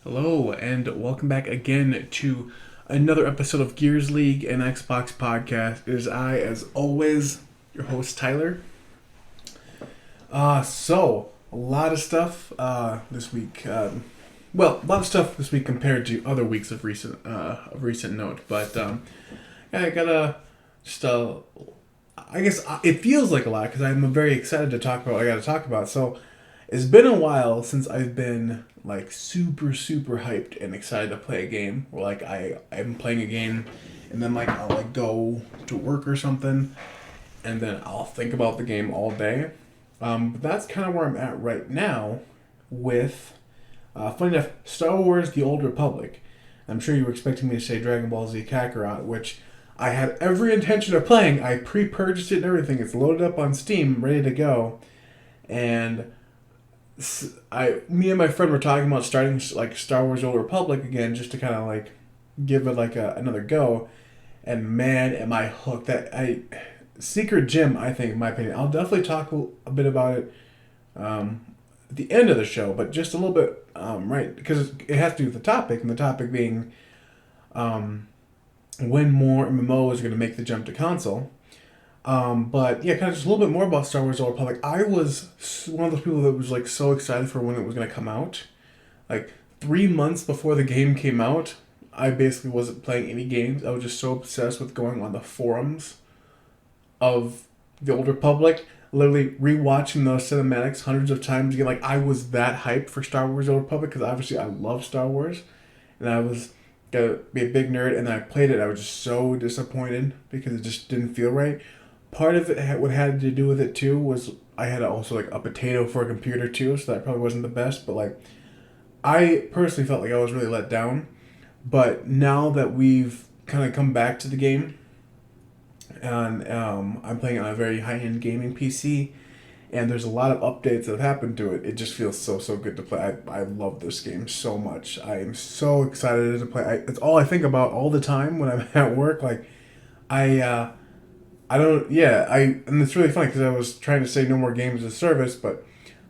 Hello, and welcome back again to another episode of Gears League and Xbox Podcast. It is I, as always, your host Tyler. A lot of stuff this week. A lot of stuff this week compared to other weeks of recent note. But yeah, I gotta just I guess it feels like a lot because I'm very excited to talk about what I got to talk about. So it's been a while since I've been like super hyped and excited to play a game. Or like I'm playing a game, and then like I'll like go to work or something, and then I'll think about the game all day. But that's kind of where I'm at right now with, funny enough, Star Wars: The Old Republic. I'm sure you were expecting me to say Dragon Ball Z Kakarot, which I had every intention of playing. I pre-purchased it and everything. It's loaded up on Steam, ready to go, and me and my friend were talking about starting like Star Wars: Old Republic again, just to kind of like give it like another go. And man, am I hooked! Secret Gem, I think, in my opinion. I'll definitely talk a bit about it at the end of the show, but just a little bit, right? Because it has to do with the topic, and the topic being when more MMOs are going to make the jump to console. But yeah, kind of just a little bit more about Star Wars: Old Republic. I was one of those people that was like so excited for when it was going to come out. Like 3 months before the game came out, I basically wasn't playing any games. I was just so obsessed with going on the forums of the Old Republic, literally rewatching those cinematics hundreds of times again. Like I was that hyped for Star Wars: Old Republic because obviously I love Star Wars, and I was gonna be a big nerd. And then I played it. I was just so disappointed because it just didn't feel right. Part of it, what had to do with it too, was I had also like a potato for a computer too, so that probably wasn't the best. But like, I personally felt like I was really let down. But now that we've kind of come back to the game, and I'm playing on a very high-end gaming PC, and there's a lot of updates that have happened to it. It just feels so good to play. I love this game so much. I am so excited to play. It's all I think about all the time when I'm at work. Like, I. I don't. Yeah, and it's really funny because I was trying to say no more games as a service, but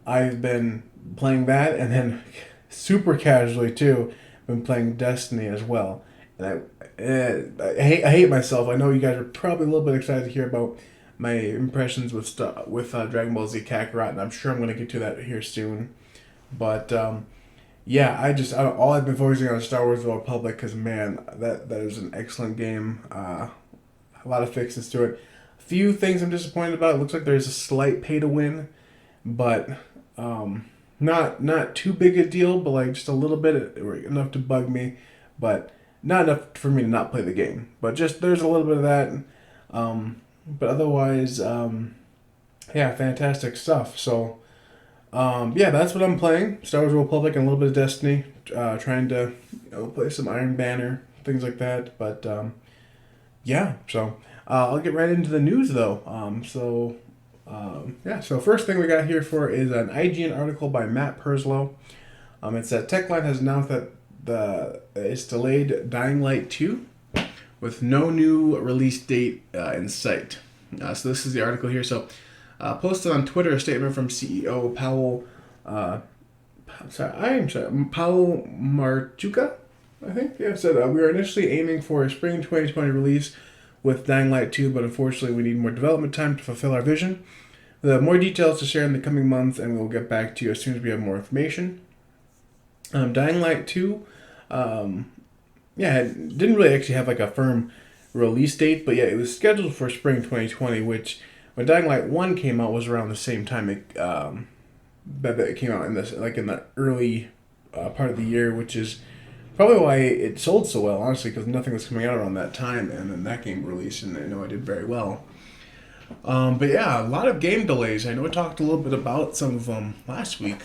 I've been playing that, and then super casually too, been playing Destiny as well. And I hate myself. I know you guys are probably a little bit excited to hear about my impressions with Dragon Ball Z Kakarot, and I'm sure I'm going to get to that here soon. But yeah, all I've been focusing on is Star Wars: The Old Republic because man, that is an excellent game. A lot of fixes to it. A few things I'm disappointed about. It looks like there's a slight pay to win, but not too big a deal, but like just a little bit enough to bug me, but not enough for me to not play the game. But just there's a little bit of that. But otherwise, yeah, fantastic stuff. So yeah, that's what I'm playing. Star Wars: Old Republic and a little bit of Destiny. Trying to play some Iron Banner, things like that. But yeah, so I'll get right into the news though. Yeah, so first thing we got here for is an IGN article by Matt Perslow. It said Techline has announced that it's delayed Dying Light 2 with no new release date in sight. So this is the article here. So posted on Twitter a statement from CEO Powell. Powell Marchuka, I think. Yeah, said we were initially aiming for a spring 2020 release with Dying Light 2, but unfortunately we need more development time to fulfill our vision. We'll have more details to share in the coming months, and we'll get back to you as soon as we have more information. Dying Light 2, it didn't really actually have like a firm release date, but yeah, it was scheduled for spring 2020, which when Dying Light 1 came out was around the same time that it came out in the early part of the year, which is probably why it sold so well, honestly, because nothing was coming out around that time, and then that game released, and I know I did very well. But yeah, a lot of game delays. I know I talked a little bit about some of them last week,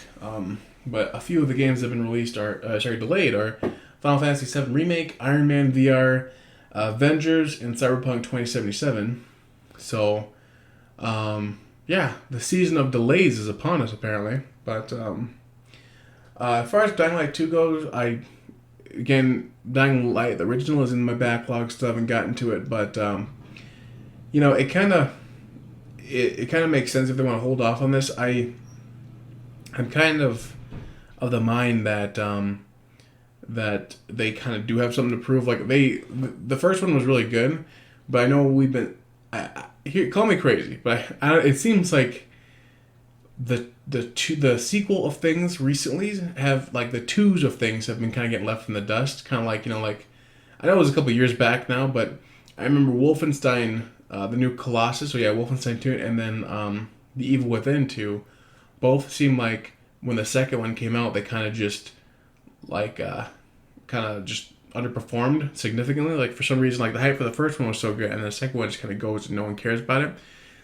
but a few of the games that have been released delayed are Final Fantasy VII Remake, Iron Man VR, Avengers, and Cyberpunk 2077. So, yeah, the season of delays is upon us, apparently. But as far as Dying Light 2 goes, Dying Light, the original, is in my backlog, still haven't gotten to it, but, it kind of makes sense if they want to hold off on this. I'm kind of the mind that that they kind of do have something to prove. Like the first one was really good, but I know we've been. Here, call me crazy, but it seems like the sequel of things recently have like the twos of things have been kind of getting left in the dust. Kind of like like I know it was a couple years back now, but I remember Wolfenstein, the new Colossus. So yeah, Wolfenstein 2, and then The Evil Within 2. Both seem like when the second one came out, they kind of just like just underperformed significantly. Like for some reason, like the hype for the first one was so good, and the second one just kind of goes and no one cares about it.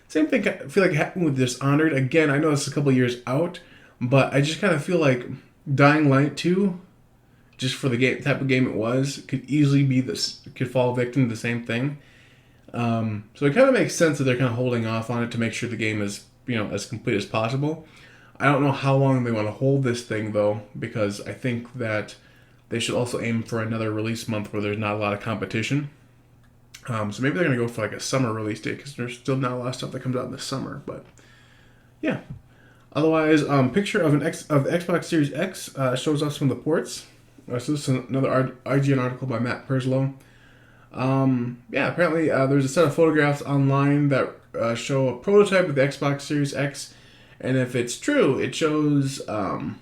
Same thing I feel like happened with Dishonored. Again, I know it's a couple years out, but I just kind of feel like Dying Light 2, just for the game type of game it was, could easily be could fall victim to the same thing. So it kind of makes sense that they're kind of holding off on it to make sure the game is as complete as possible. I don't know how long they want to hold this thing though, because I think that they should also aim for another release month where there's not a lot of competition. So maybe they're going to go for like a summer release date because there's still not a lot of stuff that comes out in the summer. But yeah. Otherwise, picture of the Xbox Series X shows us some of the ports. So this is another IGN article by Matt Perslow. Apparently there's a set of photographs online that show a prototype of the Xbox Series X. And if it's true, it shows a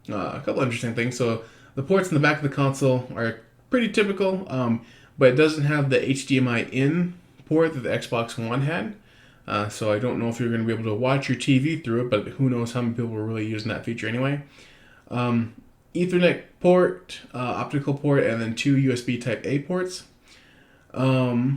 couple interesting things. So the ports in the back of the console are pretty typical, but it doesn't have the HDMI in port that the Xbox One had. So I don't know if you're going to be able to watch your TV through it, but who knows how many people were really using that feature anyway. Ethernet port, optical port, and then 2 USB Type A ports. Otherwise,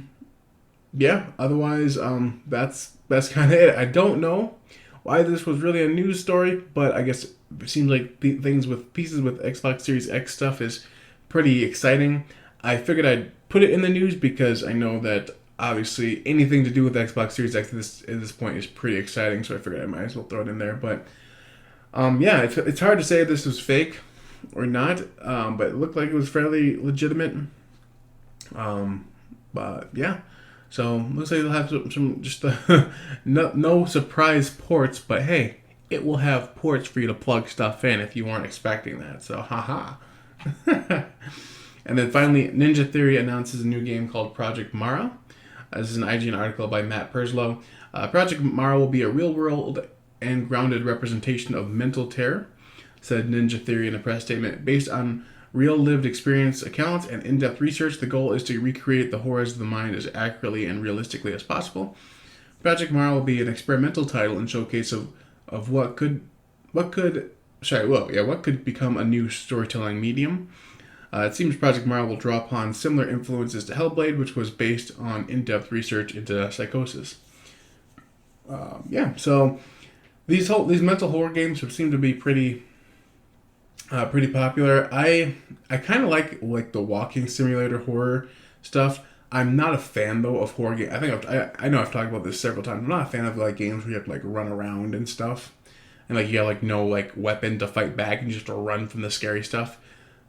that's kind of it. I don't know why this was really a news story, but I guess it seems like pieces with Xbox Series X stuff is pretty exciting. I figured I'd put it in the news because I know that obviously anything to do with Xbox Series X at this point is pretty exciting, so I figured I might as well throw it in there. But it's hard to say if this was fake or not, but it looked like it was fairly legitimate. But yeah. So looks like they'll have some just no surprise ports, but hey, it will have ports for you to plug stuff in if you weren't expecting that. So haha. And then finally, Ninja Theory announces a new game called Project Mara. This is an IGN article by Matt Perslow. Project Mara will be a real-world and grounded representation of mental terror, said Ninja Theory in a press statement. Based on real lived experience accounts and in-depth research, the goal is to recreate the horrors of the mind as accurately and realistically as possible. Project Mara will be an experimental title and showcase of what could become a new storytelling medium. It seems Project Mara will draw upon similar influences to Hellblade, which was based on in-depth research into psychosis. So these mental horror games seem to be pretty popular. I kind of like the walking simulator horror stuff. I'm not a fan though of horror games. I know I've talked about this several times. I'm not a fan of like games where you have to like run around and stuff, and like you got like no like weapon to fight back and you just have to run from the scary stuff.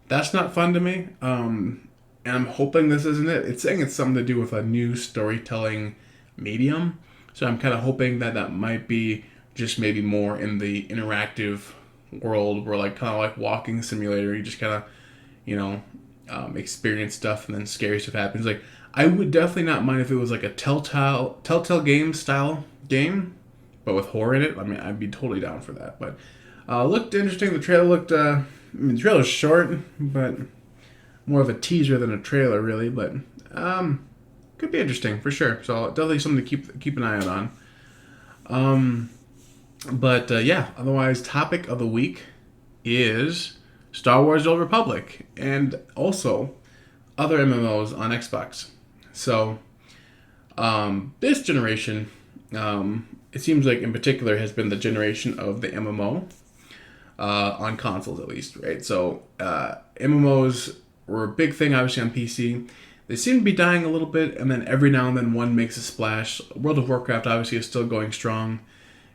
That's not fun to me. And I'm hoping this isn't it. It's saying it's something to do with a new storytelling medium. So I'm kind of hoping that might be just maybe more in the interactive world where like kind of like walking simulator, you just kind of experience stuff and then scary stuff happens. Like I would definitely not mind if it was like a Telltale game style game, but with horror in it. I mean, I'd be totally down for that. But looked interesting. The trailer looked. The trailer's short, but more of a teaser than a trailer, really. But could be interesting for sure. So definitely something to keep an eye out on. Otherwise, topic of the week is Star Wars: The Old Republic, and also other MMOs on Xbox. So this generation, it seems like in particular, has been the generation of the MMO. On consoles at least, right? So MMOs were a big thing obviously on PC. They seem to be dying a little bit, and then every now and then one makes a splash. World of Warcraft obviously is still going strong,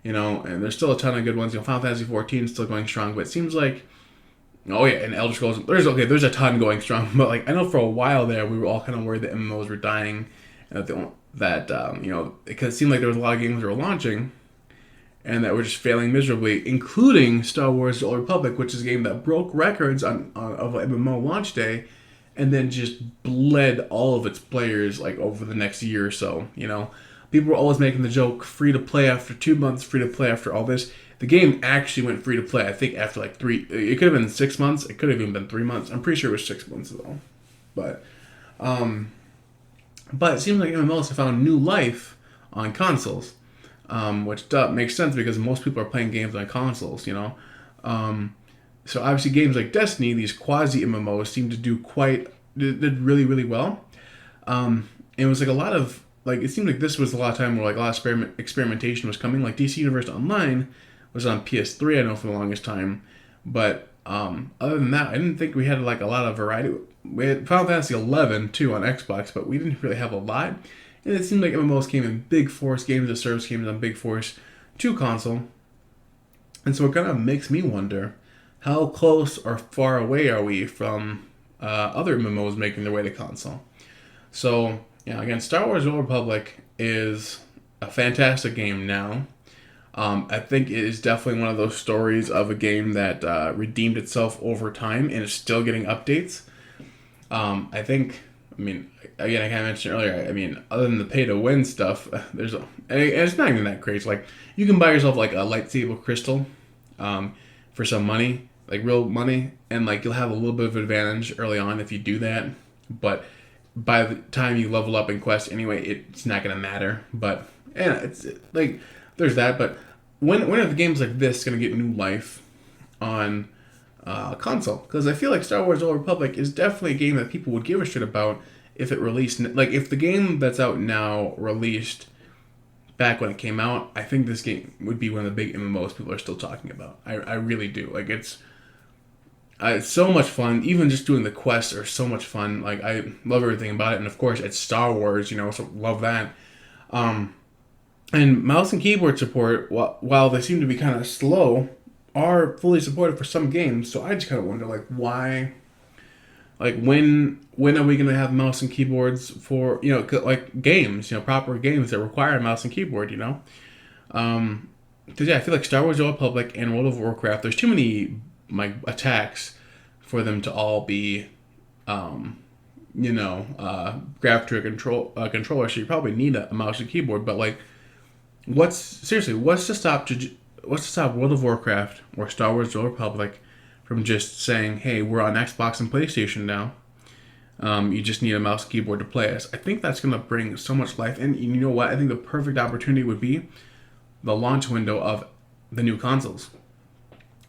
and there's still a ton of good ones. Final Fantasy 14 is still going strong, but it seems like, and Elder Scrolls, there's a ton going strong, but like I know for a while there we were all kind of worried that MMOs were dying, and because it seemed like there was a lot of games that were launching, and that were just failing miserably, including Star Wars: The Old Republic, which is a game that broke records on of MMO launch day, and then just bled all of its players like over the next year or so. You know, people were always making the joke: free to play after 2 months, free to play after all this. The game actually went free to play. I think after like three. It could have been 6 months. It could have even been 3 months. I'm pretty sure it was 6 months though. But it seems like MMOs have found new life on consoles, which makes sense because most people are playing games on consoles, you know. So obviously games like Destiny, these quasi MMOs, seem to did really, really well. It was like a lot of, like, it seemed like this was a lot of time where like a lot of experimentation was coming. Like DC Universe Online was on PS3, I know, for the longest time. But other than that, I didn't think we had like a lot of variety. We had Final Fantasy 11 too on Xbox, but we didn't really have a lot. And it seemed like MMOs came in big force, games as service came in on big force to console. And so it kind of makes me wonder, how close or far away are we from other MMOs making their way to console? So, yeah, again, Star Wars: The Old Republic is a fantastic game now. I think it is definitely one of those stories of a game that redeemed itself over time and is still getting updates. I mean, again, I kind of mentioned earlier, I mean, other than the pay-to-win stuff, and it's not even that crazy. Like, you can buy yourself, like, a lightsaber crystal for some money, like, real money, and, like, you'll have a little bit of advantage early on if you do that, but by the time you level up in Quest anyway, it's not going to matter. But, yeah, it's, like, there's that, but when are the games like this going to get new life on console? Because I feel like Star Wars: The Old Republic is definitely a game that people would give a shit about if it released. Like, if the game that's out now released back when it came out, I think this game would be one of the big MMOs people are still talking about. I really do. Like, it's so much fun. Even just doing the quests are so much fun. Like, I love everything about it. And of course, it's Star Wars, you know, so love that. And mouse and keyboard support, while they seem to be kind of slow, are fully supported for some games. So I just kind of wonder, like, why, like, when are we going to have mouse and keyboards for, you know, like, games, you know, proper games that require a mouse and keyboard, you know? Because, yeah, I feel like Star Wars: The Old Republic and World of Warcraft, there's too many, like, attacks for them to all be, graph to a controller, so you probably need a mouse and keyboard, but, like, what's to stop World of Warcraft or Star Wars: The Old Republic from just saying, hey, we're on Xbox and PlayStation now. You just need a mouse and keyboard to play us. I think that's going to bring so much life. And you know what? I think the perfect opportunity would be the launch window of the new consoles.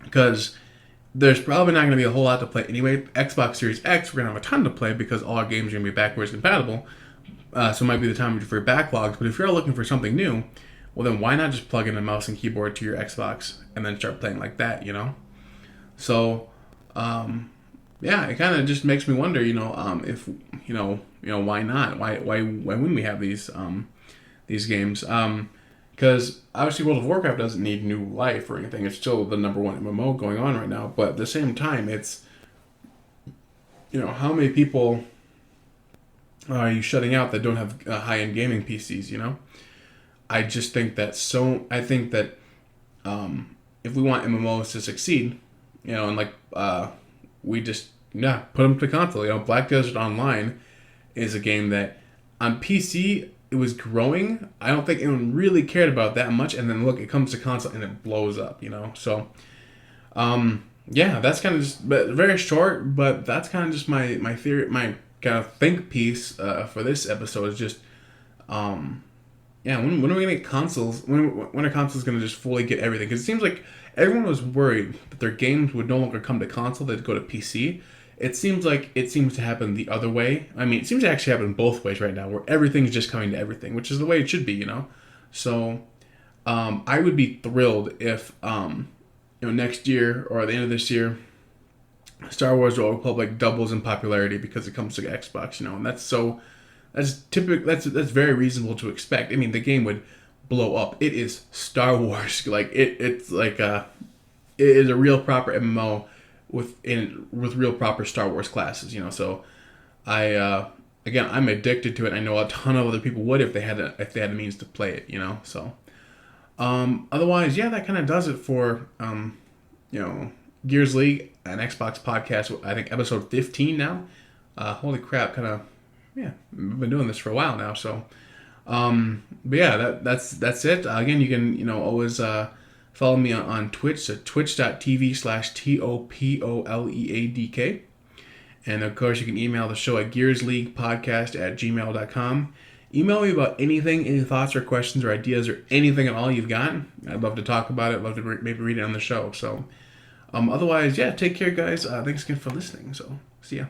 Because there's probably not going to be a whole lot to play anyway. Xbox Series X, we're going to have a ton to play because all our games are going to be backwards compatible. So it might be the time for backlogs. But if you're looking for something new, well, then why not just plug in a mouse and keyboard to your Xbox and then start playing like that, you know? So, yeah, it kind of just makes me wonder, you know, if, why not? Why wouldn't we have these games? Because obviously World of Warcraft doesn't need new life or anything. It's still the number one MMO going on right now. But at the same time, it's, you know, how many people are you shutting out that don't have high-end gaming PCs, you know? I just think that if we want MMOs to succeed, you know, and like we just put them to console. You know, Black Desert Online is a game that on PC it was growing. I don't think anyone really cared about that much, and then look, it comes to console and it blows up. You know, so that's kind of just very short, but that's kind of just my theory, my kind of think piece for this episode is just. When are we gonna get consoles? When are consoles gonna just fully get everything? Because it seems like everyone was worried that their games would no longer come to console; they'd go to PC. It seems to happen the other way. I mean, it seems to actually happen both ways right now, where everything's just coming to everything, which is the way it should be, you know. So, I would be thrilled if, next year or at the end of this year, Star Wars: The Old Republic doubles in popularity because it comes to Xbox, you know, and that's so. That's typical. That's very reasonable to expect. I mean, the game would blow up. It is Star Wars. Like it's like it is a real proper MMO with real proper Star Wars classes. You know, so I'm addicted to it. I know a ton of other people would if they had a means to play it. You know, so Otherwise, yeah, that kind of does it for Gears League, an Xbox podcast. I think episode 15 now. Holy crap! Kind of, yeah. We've been doing this for a while now, so. But yeah, that's it. Again, you can always follow me on Twitch at twitch.tv/TOPOLEADK. And of course, you can email the show at gearsleaguepodcast@gmail.com. Email me about anything, any thoughts or questions or ideas or anything at all you've got. I'd love to talk about it. I'd love to maybe read it on the show. So, otherwise, yeah, take care, guys. Thanks again for listening. So, see ya.